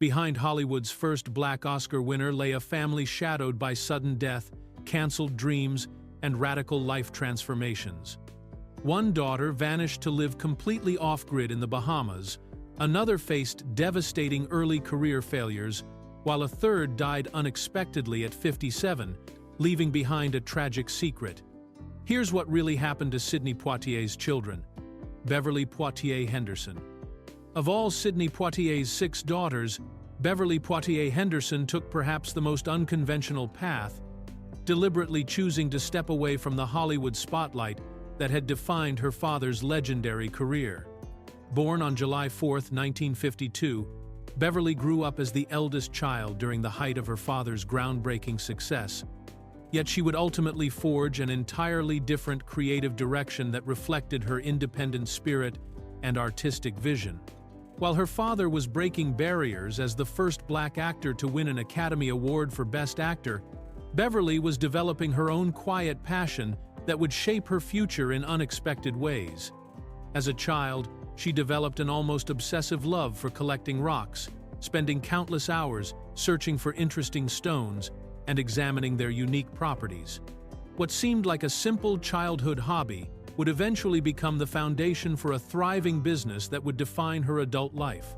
Behind Hollywood's first Black Oscar winner lay a family shadowed by sudden death, canceled dreams, and radical life transformations. One daughter vanished to live completely off-grid in the Bahamas, another faced devastating early career failures, while a third died unexpectedly at 57, leaving behind a tragic secret. Here's what really happened to Sidney Poitier's children. Beverly Poitier Henderson. Of all Sidney Poitier's 6 daughters, Beverly Poitier Henderson took perhaps the most unconventional path, deliberately choosing to step away from the Hollywood spotlight that had defined her father's legendary career. Born on July 4, 1952, Beverly grew up as the eldest child during the height of her father's groundbreaking success. Yet she would ultimately forge an entirely different creative direction that reflected her independent spirit and artistic vision. While her father was breaking barriers as the first Black actor to win an Academy Award for Best Actor, Beverly was developing her own quiet passion that would shape her future in unexpected ways. As a child, she developed an almost obsessive love for collecting rocks, spending countless hours searching for interesting stones and examining their unique properties. What seemed like a simple childhood hobby would eventually become the foundation for a thriving business that would define her adult life.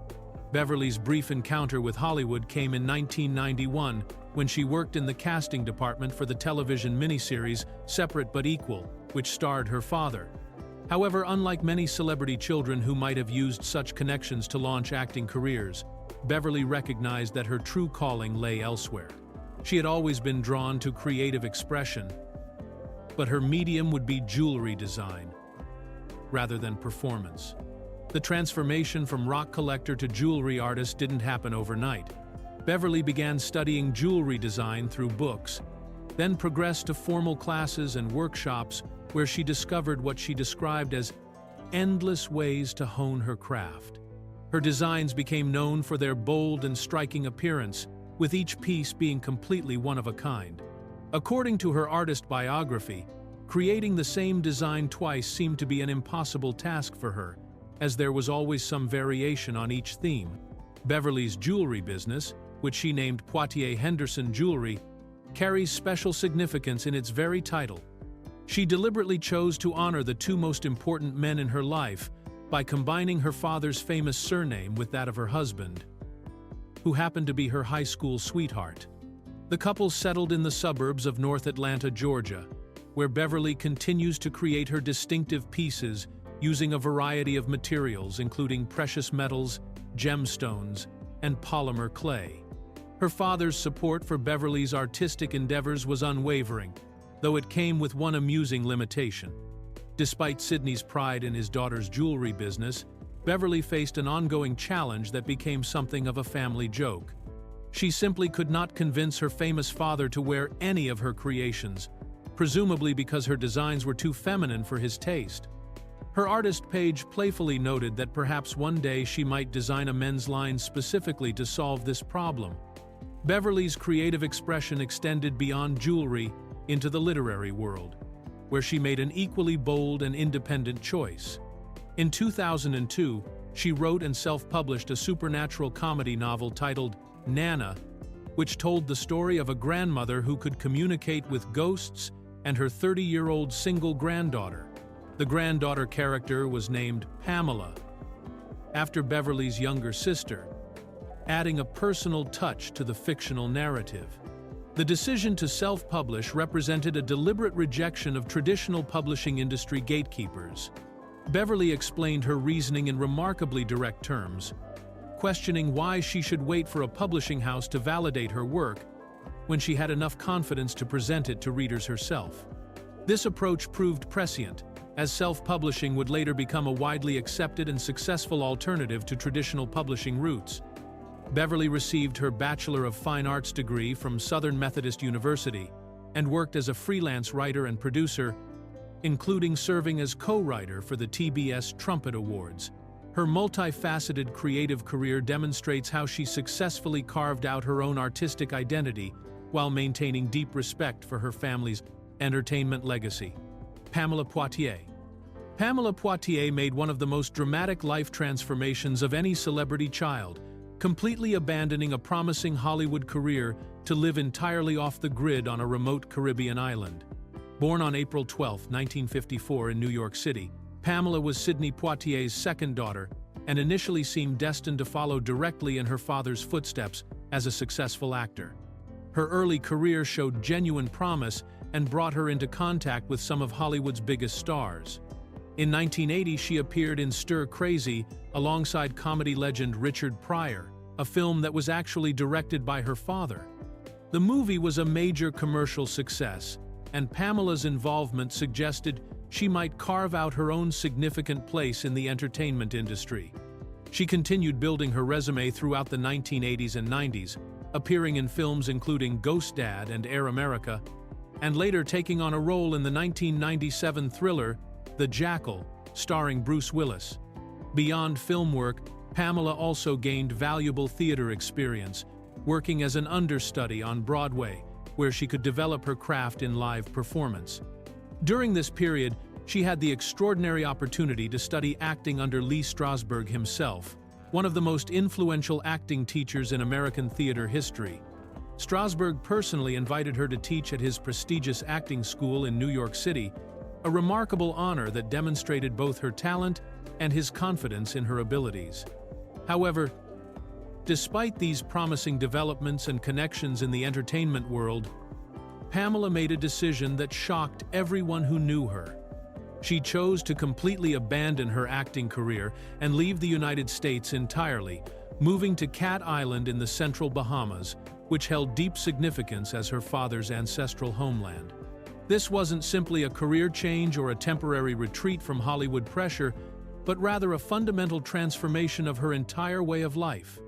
Beverly's brief encounter with Hollywood came in 1991 when she worked in the casting department for the television miniseries Separate But Equal, which starred her father. However, unlike many celebrity children who might have used such connections to launch acting careers, Beverly recognized that her true calling lay elsewhere. She had always been drawn to creative expression, but her medium would be jewelry design, rather than performance. The transformation from rock collector to jewelry artist didn't happen overnight. Beverly began studying jewelry design through books, then progressed to formal classes and workshops where she discovered what she described as endless ways to hone her craft. Her designs became known for their bold and striking appearance, with each piece being completely one of a kind. According to her artist biography, creating the same design twice seemed to be an impossible task for her, as there was always some variation on each theme. Beverly's jewelry business, which she named Poitier Henderson Jewelry, carries special significance in its very title. She deliberately chose to honor the 2 most important men in her life by combining her father's famous surname with that of her husband, who happened to be her high school sweetheart. The couple settled in the suburbs of North Atlanta, Georgia, where Beverly continues to create her distinctive pieces using a variety of materials including precious metals, gemstones, and polymer clay. Her father's support for Beverly's artistic endeavors was unwavering, though it came with one amusing limitation. Despite Sidney's pride in his daughter's jewelry business, Beverly faced an ongoing challenge that became something of a family joke. She simply could not convince her famous father to wear any of her creations, presumably because her designs were too feminine for his taste. Her artist page playfully noted that perhaps one day she might design a men's line specifically to solve this problem. Beverly's creative expression extended beyond jewelry into the literary world, where she made an equally bold and independent choice. In 2002, she wrote and self-published a supernatural comedy novel titled Nana, which told the story of a grandmother who could communicate with ghosts and her 30-year-old single granddaughter. The granddaughter character was named Pamela, after Beverly's younger sister, adding a personal touch to the fictional narrative. The decision to self-publish represented a deliberate rejection of traditional publishing industry gatekeepers. Beverly explained her reasoning in remarkably direct terms, questioning why she should wait for a publishing house to validate her work when she had enough confidence to present it to readers herself. This approach proved prescient, as self-publishing would later become a widely accepted and successful alternative to traditional publishing routes. Beverly received her Bachelor of Fine Arts degree from Southern Methodist University and worked as a freelance writer and producer, including serving as co-writer for the TBS Trumpet Awards. Her multifaceted creative career demonstrates how she successfully carved out her own artistic identity while maintaining deep respect for her family's entertainment legacy. Pamela Poitier. Pamela Poitier made one of the most dramatic life transformations of any celebrity child, completely abandoning a promising Hollywood career to live entirely off the grid on a remote Caribbean island. Born on April 12, 1954 in New York City, Pamela was Sidney Poitier's second daughter and initially seemed destined to follow directly in her father's footsteps as a successful actor. Her early career showed genuine promise and brought her into contact with some of Hollywood's biggest stars. In 1980, she appeared in Stir Crazy alongside comedy legend Richard Pryor, a film that was actually directed by her father. The movie was a major commercial success, and Pamela's involvement suggested she might carve out her own significant place in the entertainment industry. She continued building her resume throughout the 1980s and 90s, appearing in films including Ghost Dad and Air America, and later taking on a role in the 1997 thriller The Jackal, starring Bruce Willis. Beyond film work, Pamela also gained valuable theater experience, working as an understudy on Broadway, where she could develop her craft in live performance. During this period, she had the extraordinary opportunity to study acting under Lee Strasberg himself, one of the most influential acting teachers in American theater history. Strasberg personally invited her to teach at his prestigious acting school in New York City, a remarkable honor that demonstrated both her talent and his confidence in her abilities. However, despite these promising developments and connections in the entertainment world, Pamela made a decision that shocked everyone who knew her. She chose to completely abandon her acting career and leave the United States entirely, moving to Cat Island in the central Bahamas, which held deep significance as her father's ancestral homeland. This wasn't simply a career change or a temporary retreat from Hollywood pressure, but rather a fundamental transformation of her entire way of life.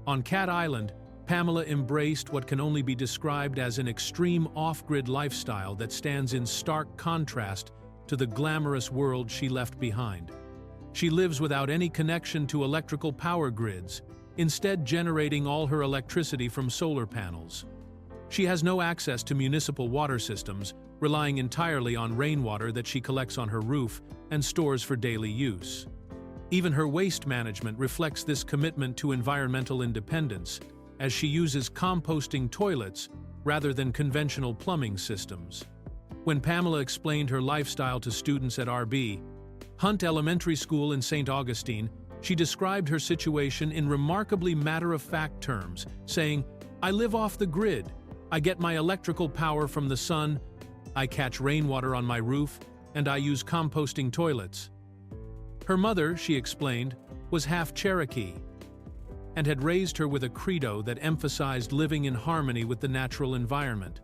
On Cat Island, Pamela embraced what can only be described as an extreme off-grid lifestyle that stands in stark contrast to the glamorous world she left behind. She lives without any connection to electrical power grids, instead generating all her electricity from solar panels. She has no access to municipal water systems, relying entirely on rainwater that she collects on her roof and stores for daily use. Even her waste management reflects this commitment to environmental independence, as she uses composting toilets rather than conventional plumbing systems. When Pamela explained her lifestyle to students at R.B. Hunt Elementary School in St. Augustine, she described her situation in remarkably matter-of-fact terms, saying, "I live off the grid. I get my electrical power from the sun, I catch rainwater on my roof, and I use composting toilets." Her mother, she explained, was half Cherokee and had raised her with a credo that emphasized living in harmony with the natural environment.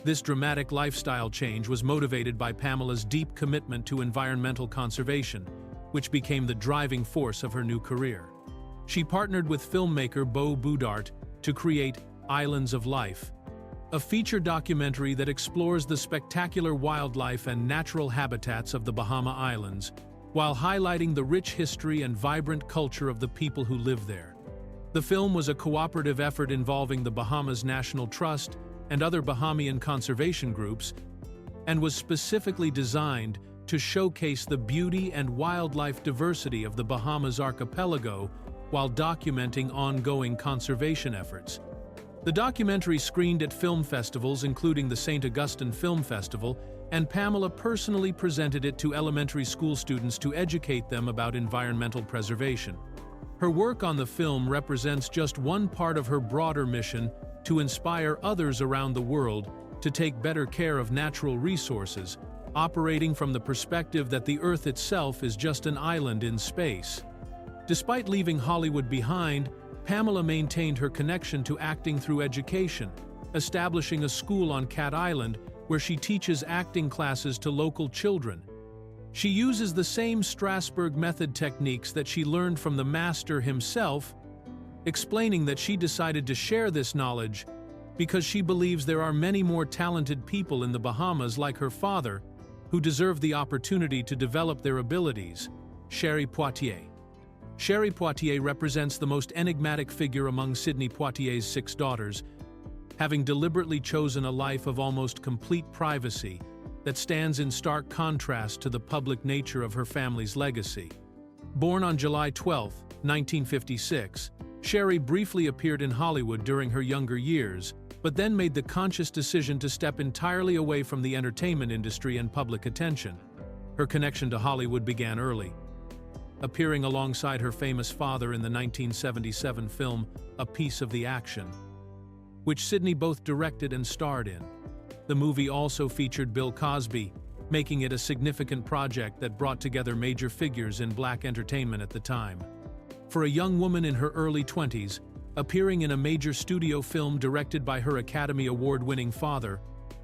This dramatic lifestyle change was motivated by Pamela's deep commitment to environmental conservation, which became the driving force of her new career. She partnered with filmmaker Beau Boudart to create Islands of Life, a feature documentary that explores the spectacular wildlife and natural habitats of the Bahama Islands, while highlighting the rich history and vibrant culture of the people who live there. The film was a cooperative effort involving the Bahamas National Trust and other Bahamian conservation groups, and was specifically designed to showcase the beauty and wildlife diversity of the Bahamas archipelago while documenting ongoing conservation efforts. The documentary screened at film festivals including the St. Augustine Film Festival, and Pamela personally presented it to elementary school students to educate them about environmental preservation. Her work on the film represents just one part of her broader mission to inspire others around the world to take better care of natural resources, operating from the perspective that the Earth itself is just an island in space. Despite leaving Hollywood behind, Pamela maintained her connection to acting through education, establishing a school on Cat Island where she teaches acting classes to local children. She uses the same Strasberg method techniques that she learned from the master himself, explaining that she decided to share this knowledge because she believes there are many more talented people in the Bahamas like her father who deserve the opportunity to develop their abilities. Sidney Poitier. Sidney Poitier represents the most enigmatic figure among Sidney Poitier's 6 daughters, having deliberately chosen a life of almost complete privacy that stands in stark contrast to the public nature of her family's legacy. Born on July 12, 1956, Sherry briefly appeared in Hollywood during her younger years, but then made the conscious decision to step entirely away from the entertainment industry and public attention. Her connection to Hollywood began early, appearing alongside her famous father in the 1977 film A Piece of the Action, which Sidney both directed and starred in. The movie also featured Bill Cosby, making it a significant project that brought together major figures in black entertainment at the time. For a young woman in her early 20s, appearing in a major studio film directed by her Academy Award-winning father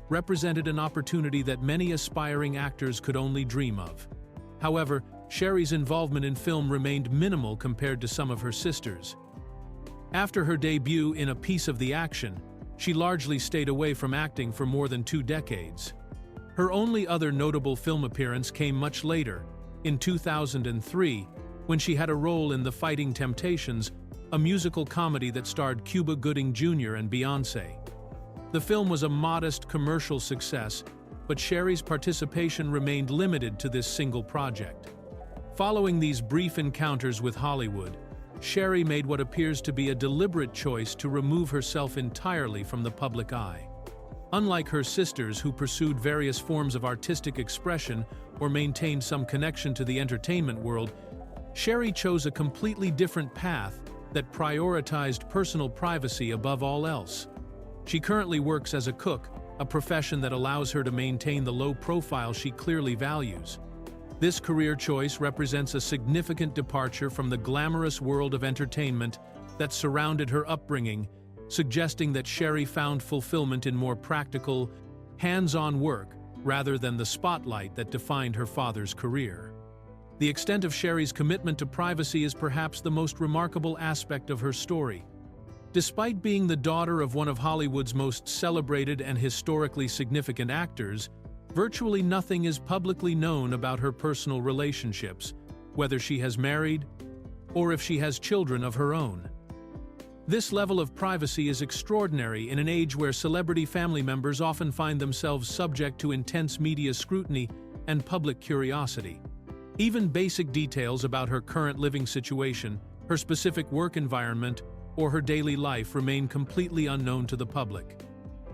represented an opportunity that many aspiring actors could only dream of. However, Sherry's involvement in film remained minimal compared to some of her sisters. After her debut in A Piece of the Action, she largely stayed away from acting for more than 2 decades. Her only other notable film appearance came much later, in 2003, when she had a role in The Fighting Temptations, a musical comedy that starred Cuba Gooding Jr. and Beyoncé. The film was a modest commercial success, but Sherry's participation remained limited to this single project. Following these brief encounters with Hollywood, Sherry made what appears to be a deliberate choice to remove herself entirely from the public eye. Unlike her sisters who pursued various forms of artistic expression or maintained some connection to the entertainment world, Sherry chose a completely different path that prioritized personal privacy above all else. She currently works as a cook, a profession that allows her to maintain the low profile she clearly values. This career choice represents a significant departure from the glamorous world of entertainment that surrounded her upbringing, suggesting that Sherry found fulfillment in more practical, hands-on work rather than the spotlight that defined her father's career. The extent of Sherry's commitment to privacy is perhaps the most remarkable aspect of her story. Despite being the daughter of one of Hollywood's most celebrated and historically significant actors, virtually nothing is publicly known about her personal relationships, whether she has married or if she has children of her own. This level of privacy is extraordinary in an age where celebrity family members often find themselves subject to intense media scrutiny and public curiosity. Even basic details about her current living situation, her specific work environment, or her daily life remain completely unknown to the public.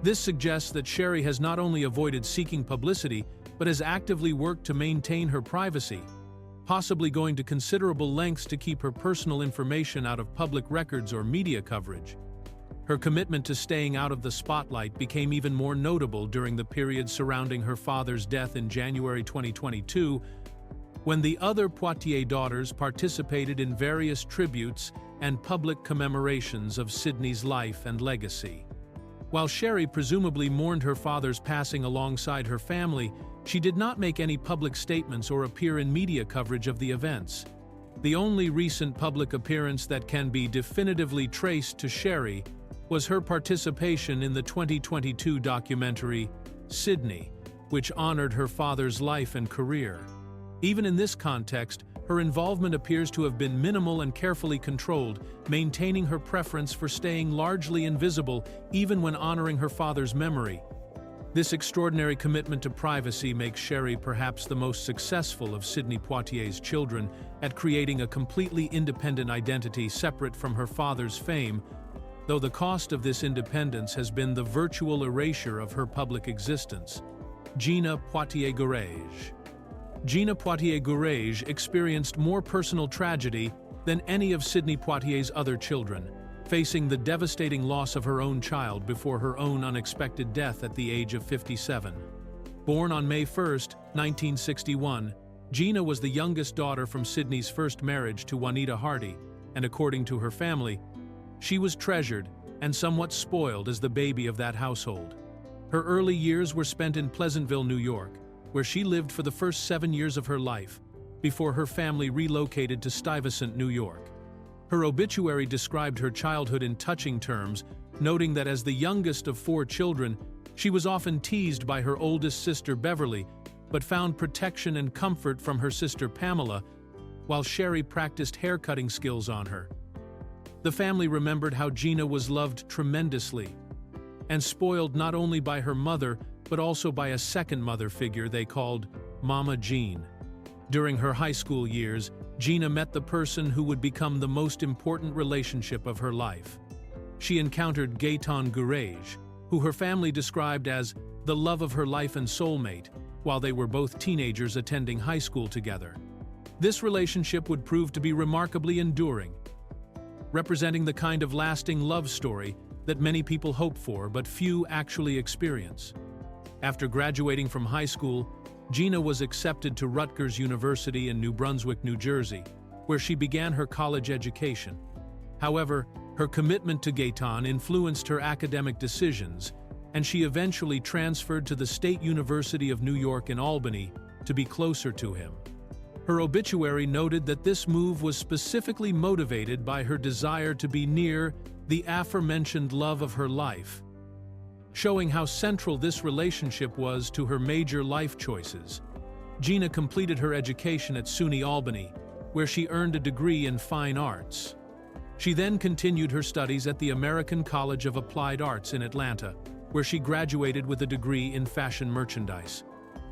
This suggests that Sherry has not only avoided seeking publicity, but has actively worked to maintain her privacy, possibly going to considerable lengths to keep her personal information out of public records or media coverage. Her commitment to staying out of the spotlight became even more notable during the period surrounding her father's death in January 2022, when the other Poitier daughters participated in various tributes and public commemorations of Sidney's life and legacy. While Sherry presumably mourned her father's passing alongside her family, she did not make any public statements or appear in media coverage of the events. The only recent public appearance that can be definitively traced to Sherry was her participation in the 2022 documentary, Sidney, which honored her father's life and career. Even in this context, her involvement appears to have been minimal and carefully controlled, maintaining her preference for staying largely invisible even when honoring her father's memory. This extraordinary commitment to privacy makes Sherry perhaps the most successful of Sidney Poitier's children at creating a completely independent identity separate from her father's fame, though the cost of this independence has been the virtual erasure of her public existence. Gina Poitier-Gourage. Gina Poitier-Gourage experienced more personal tragedy than any of Sidney Poitier's other children, facing the devastating loss of her own child before her own unexpected death at the age of 57. Born on May 1, 1961, Gina was the youngest daughter from Sidney's first marriage to Juanita Hardy, and according to her family, she was treasured and somewhat spoiled as the baby of that household. Her early years were spent in Pleasantville, New York, where she lived for the first 7 years of her life, before her family relocated to Stuyvesant, New York. Her obituary described her childhood in touching terms, noting that as the youngest of 4 children, she was often teased by her oldest sister Beverly, but found protection and comfort from her sister Pamela, while Sherry practiced haircutting skills on her. The family remembered how Gina was loved tremendously and spoiled not only by her mother, but also by a second mother figure they called Mama Jean. During her high school years, Gina met the person who would become the most important relationship of her life. She encountered Gaëtan Gurage, who her family described as the love of her life and soulmate, while they were both teenagers attending high school together. This relationship would prove to be remarkably enduring, representing the kind of lasting love story that many people hope for but few actually experience. After graduating from high school, Gina was accepted to Rutgers University in New Brunswick, New Jersey, where she began her college education. However, her commitment to Gaëtan influenced her academic decisions, and she eventually transferred to the State University of New York in Albany to be closer to him. Her obituary noted that this move was specifically motivated by her desire to be near the aforementioned love of her life, showing how central this relationship was to her major life choices. Gina completed her education at SUNY Albany, where she earned a degree in fine arts. She then continued her studies at the American College of Applied Arts in Atlanta, where she graduated with a degree in fashion merchandise.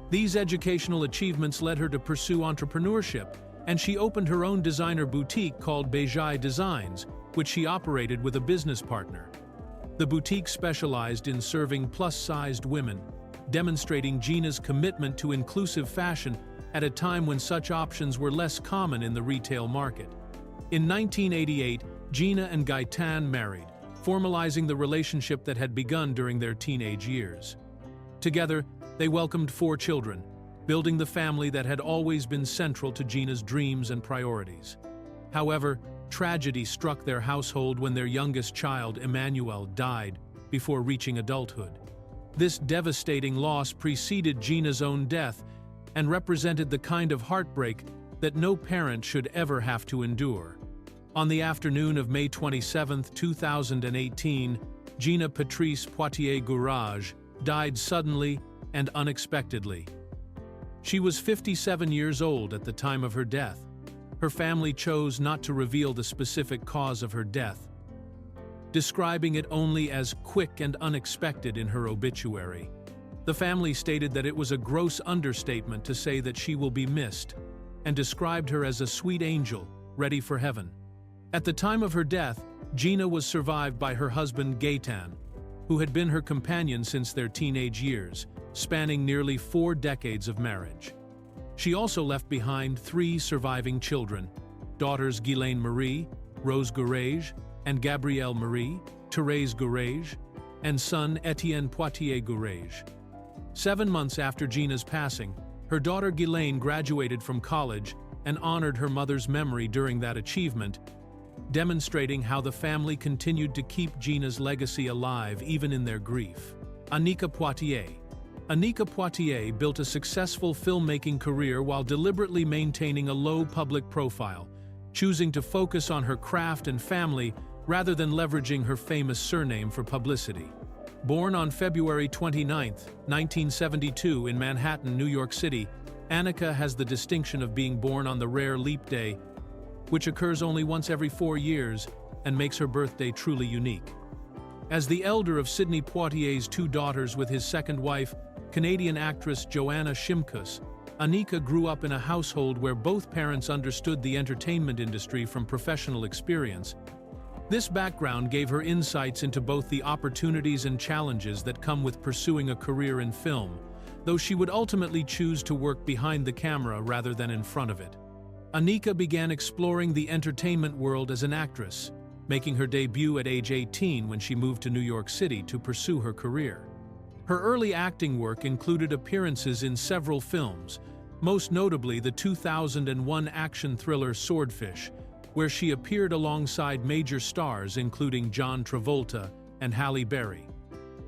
These educational achievements led her to pursue entrepreneurship, and she opened her own designer boutique called Beijai Designs, which she operated with a business partner. The boutique specialized in serving plus-sized women, demonstrating Gina's commitment to inclusive fashion at a time when such options were less common in the retail market. In 1988, Gina and Gaëtan married, formalizing the relationship that had begun during their teenage years. Together, they welcomed 4 children, building the family that had always been central to Gina's dreams and priorities. However, tragedy struck their household when their youngest child, Emmanuel, died before reaching adulthood. This devastating loss preceded Gina's own death and represented the kind of heartbreak that no parent should ever have to endure. On the afternoon of May 27, 2018, Gina Patrice Poitier Gurage died suddenly and unexpectedly. She was 57 years old at the time of her death. Her family chose not to reveal the specific cause of her death, describing it only as quick and unexpected in her obituary. The family stated that it was a gross understatement to say that she will be missed, and described her as a sweet angel, ready for heaven. At the time of her death, Gina was survived by her husband Gaëtan, who had been her companion since their teenage years, spanning nearly 4 decades of marriage. She also left behind 3 surviving children: daughters Ghislaine Marie, Rose Gurage, and Gabrielle Marie, Thérèse Gurage, and son Etienne Poitier Gurage. 7 months after Gina's passing, her daughter Ghislaine graduated from college and honored her mother's memory during that achievement, demonstrating how the family continued to keep Gina's legacy alive even in their grief. Anika Poitier. Anika Poitier built a successful filmmaking career while deliberately maintaining a low public profile, choosing to focus on her craft and family rather than leveraging her famous surname for publicity. Born on February 29, 1972 in Manhattan, New York City, Anika has the distinction of being born on the rare leap day, which occurs only once every 4 years and makes her birthday truly unique. As the elder of Sidney Poitier's 2 daughters with his second wife, Canadian actress Joanna Shimkus, Anika grew up in a household where both parents understood the entertainment industry from professional experience. This background gave her insights into both the opportunities and challenges that come with pursuing a career in film, though she would ultimately choose to work behind the camera rather than in front of it. Anika began exploring the entertainment world as an actress, making her debut at age 18 when she moved to New York City to pursue her career. Her early acting work included appearances in several films, most notably the 2001 action thriller Swordfish, where she appeared alongside major stars including John Travolta and Halle Berry.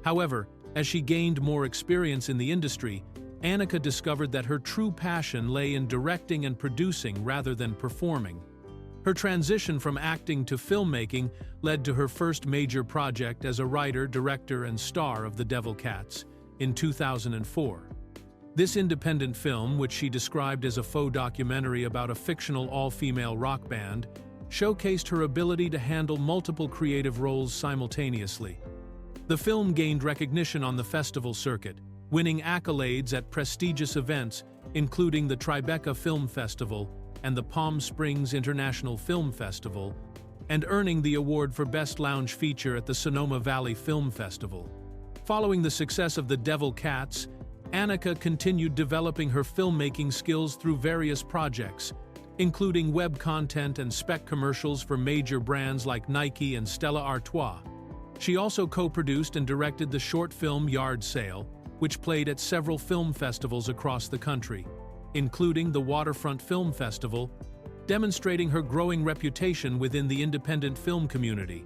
However, as she gained more experience in the industry, Anika discovered that her true passion lay in directing and producing rather than performing. Her transition from acting to filmmaking led to her first major project as a writer, director, and star of The Devil Cats in 2004. This independent film, which she described as a faux documentary about a fictional all-female rock band, showcased her ability to handle multiple creative roles simultaneously. The film gained recognition on the festival circuit, winning accolades at prestigious events, including the Tribeca Film Festival and the Palm Springs International Film Festival, and earning the award for Best Lounge Feature at the Sonoma Valley Film Festival. Following the success of The Devil Cats, Annika continued developing her filmmaking skills through various projects, including web content and spec commercials for major brands like Nike and Stella Artois. She also co-produced and directed the short film Yard Sale, which played at several film festivals across the country, including the Waterfront Film Festival, demonstrating her growing reputation within the independent film community.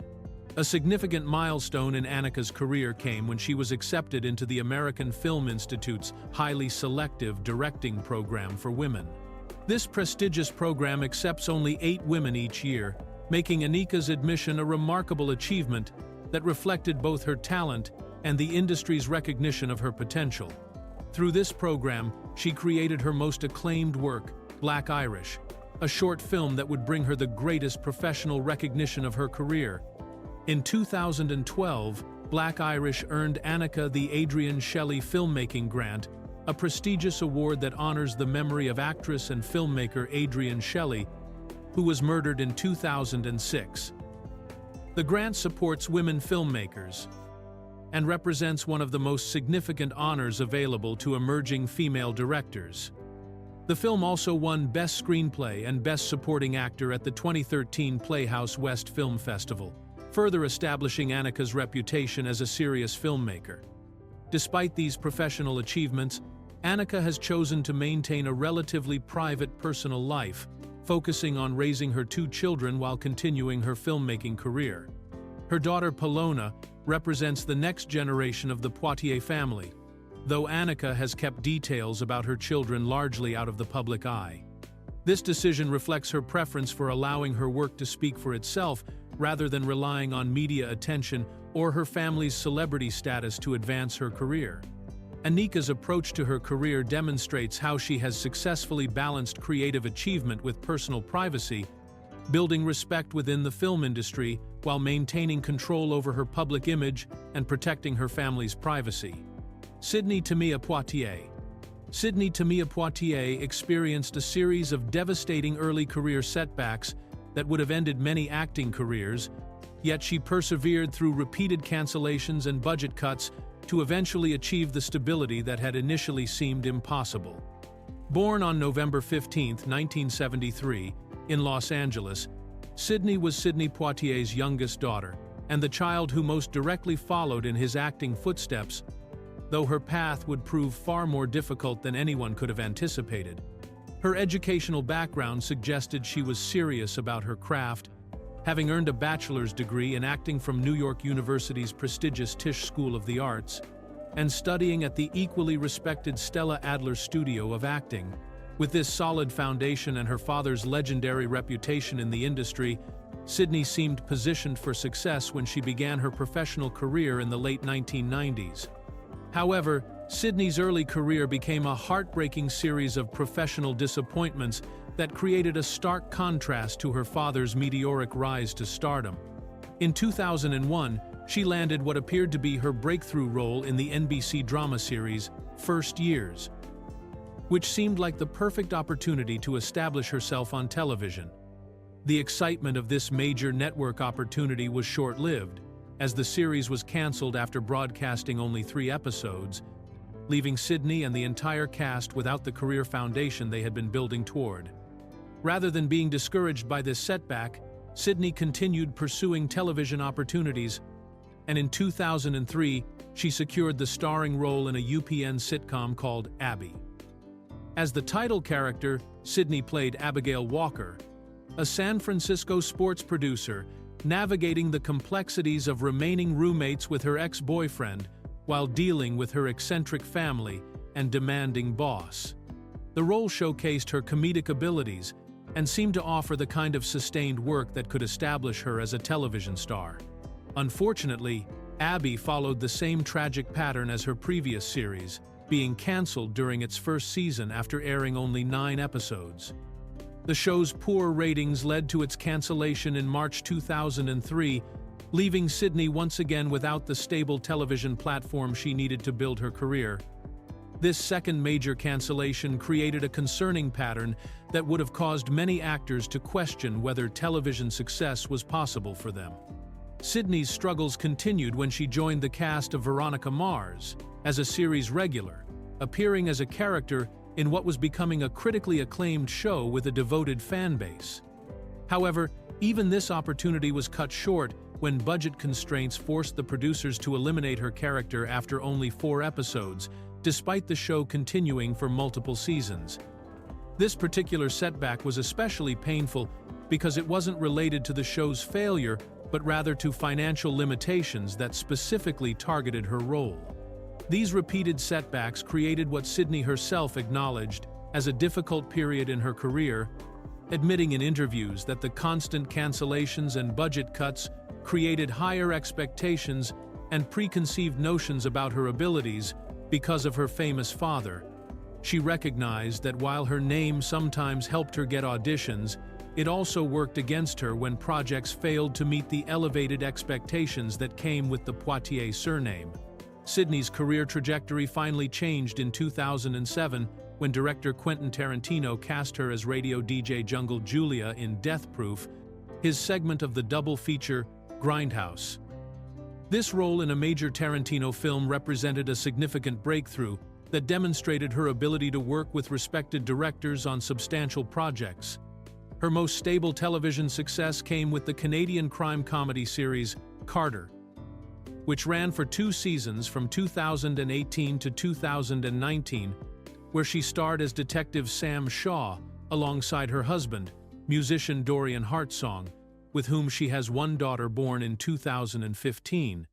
A significant milestone in Annika's career came when she was accepted into the American Film Institute's highly selective directing program for women. This prestigious program accepts only 8 women each year, making Annika's admission a remarkable achievement that reflected both her talent and the industry's recognition of her potential. Through this program, she created her most acclaimed work, Black Irish, a short film that would bring her the greatest professional recognition of her career. In 2012, Black Irish earned Annika the Adrian Shelley Filmmaking Grant, a prestigious award that honors the memory of actress and filmmaker Adrian Shelley, who was murdered in 2006. The grant supports women filmmakers and represents one of the most significant honors available to emerging female directors. The film also won Best Screenplay and Best Supporting Actor at the 2013 Playhouse West Film Festival, further establishing Annika's reputation as a serious filmmaker. Despite these professional achievements, Annika has chosen to maintain a relatively private personal life, focusing on raising her 2 children while continuing her filmmaking career. Her daughter Polona represents the next generation of the Poitier family, though Annika has kept details about her children largely out of the public eye. This decision reflects her preference for allowing her work to speak for itself rather than relying on media attention or her family's celebrity status to advance her career. Annika's approach to her career demonstrates how she has successfully balanced creative achievement with personal privacy, building respect within the film industry while maintaining control over her public image and protecting her family's privacy. Sidney Poitier. Sidney Poitier experienced a series of devastating early career setbacks that would have ended many acting careers, yet she persevered through repeated cancellations and budget cuts to eventually achieve the stability that had initially seemed impossible. Born on November 15, 1973, in Los Angeles, Sidney was Sidney Poitier's youngest daughter, and the child who most directly followed in his acting footsteps, though her path would prove far more difficult than anyone could have anticipated. Her educational background suggested she was serious about her craft, having earned a bachelor's degree in acting from New York University's prestigious Tisch School of the Arts, and studying at the equally respected Stella Adler Studio of Acting. With this solid foundation and her father's legendary reputation in the industry, Sidney seemed positioned for success when she began her professional career in the late 1990s. However, Sidney's early career became a heartbreaking series of professional disappointments that created a stark contrast to her father's meteoric rise to stardom. In 2001, she landed what appeared to be her breakthrough role in the NBC drama series First Years, which seemed like the perfect opportunity to establish herself on television. The excitement of this major network opportunity was short-lived, as the series was canceled after broadcasting only 3 episodes, leaving Sidney and the entire cast without the career foundation they had been building toward. Rather than being discouraged by this setback, Sidney continued pursuing television opportunities, and in 2003, she secured the starring role in a UPN sitcom called Abby. As the title character, Sidney played Abigail Walker, a San Francisco sports producer navigating the complexities of remaining roommates with her ex-boyfriend while dealing with her eccentric family and demanding boss. The role showcased her comedic abilities and seemed to offer the kind of sustained work that could establish her as a television star. Unfortunately, Abby followed the same tragic pattern as her previous series, being canceled during its first season after airing only 9 episodes. The show's poor ratings led to its cancellation in March 2003, leaving Sidney once again without the stable television platform she needed to build her career. This second major cancellation created a concerning pattern that would have caused many actors to question whether television success was possible for them. Sidney's struggles continued when she joined the cast of Veronica Mars as a series regular, appearing as a character in what was becoming a critically acclaimed show with a devoted fan base. However, even this opportunity was cut short when budget constraints forced the producers to eliminate her character after only 4 episodes, despite the show continuing for multiple seasons. This particular setback was especially painful because it wasn't related to the show's failure, but rather to financial limitations that specifically targeted her role. These repeated setbacks created what Sidney herself acknowledged as a difficult period in her career, admitting in interviews that the constant cancellations and budget cuts created higher expectations and preconceived notions about her abilities because of her famous father. She recognized that while her name sometimes helped her get auditions, it also worked against her when projects failed to meet the elevated expectations that came with the Poitier surname. Sidney's career trajectory finally changed in 2007 when director Quentin Tarantino cast her as radio DJ Jungle Julia in Death Proof, his segment of the double feature Grindhouse. This role in a major Tarantino film represented a significant breakthrough that demonstrated her ability to work with respected directors on substantial projects. Her most stable television success came with the Canadian crime comedy series Carter, which ran for 2 seasons from 2018 to 2019, where she starred as Detective Sam Shaw alongside her husband, musician Dorian Hartsong, with whom she has one daughter born in 2015.